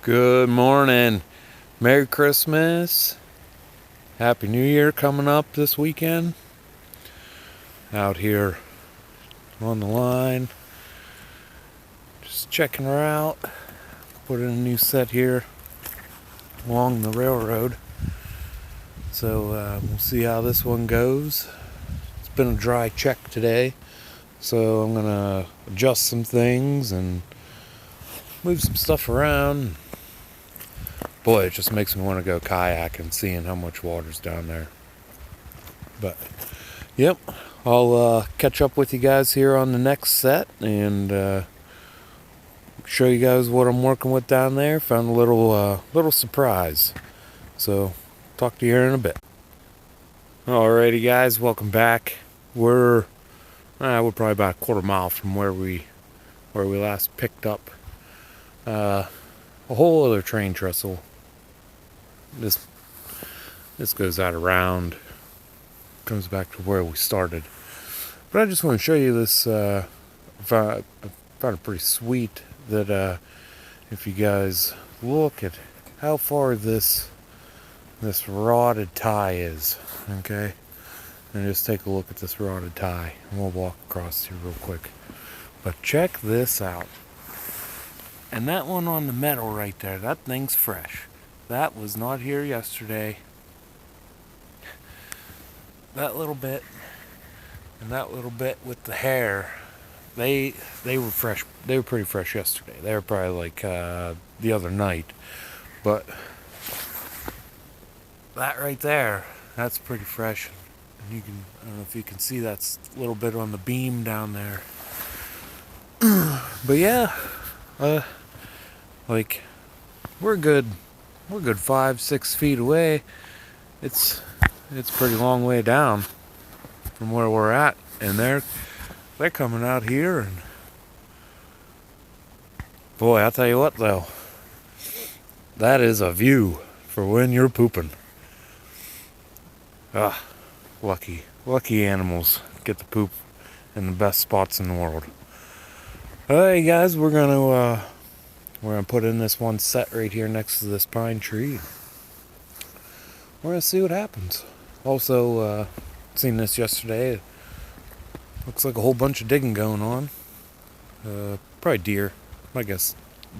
Good morning. Merry Christmas. Happy New Year coming up this weekend. Out here on the line. Just checking her out. Put in a new set here along the railroad. So we'll see how this one goes. It's been a dry check today. So I'm going to adjust some things and move some stuff around. Boy, it just makes me want to go kayaking, seeing how much water's down there. But, yep, I'll catch up with you guys here on the next set and show you guys what I'm working with down there. Found a little surprise. So, talk to you here in a bit. Alrighty, guys, welcome back. We're probably about a quarter mile from where we last picked up a whole other train trestle. This goes out around, comes back to where we started. But I just want to show you this. I found it pretty sweet that if you guys look at how far this rotted tie is, okay, and just take a look at this rotted tie, and we'll walk across here real quick. But check this out. And that one on the metal right there, that thing's fresh. That was not here yesterday. That little bit and that little bit with the hair, they were fresh. They were pretty fresh yesterday. They were probably like the other night. But that right there, that's pretty fresh. And you can, I don't know if you can see that little bit on the beam down there. But yeah, like we're good 5-6 feet away. It's a pretty long way down from where we're at, and they're coming out here, and boy, I'll tell you what though, that is a view for when you're pooping. Lucky animals get to poop in the best spots in the world. Hey guys, we're gonna put in this one set right here next to this pine tree. We're gonna see what happens. Also, seen this yesterday. Looks like a whole bunch of digging going on. Probably deer. I guess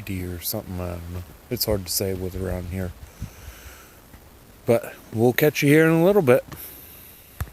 deer or something. I don't know. It's hard to say with around here. But we'll catch you here in a little bit.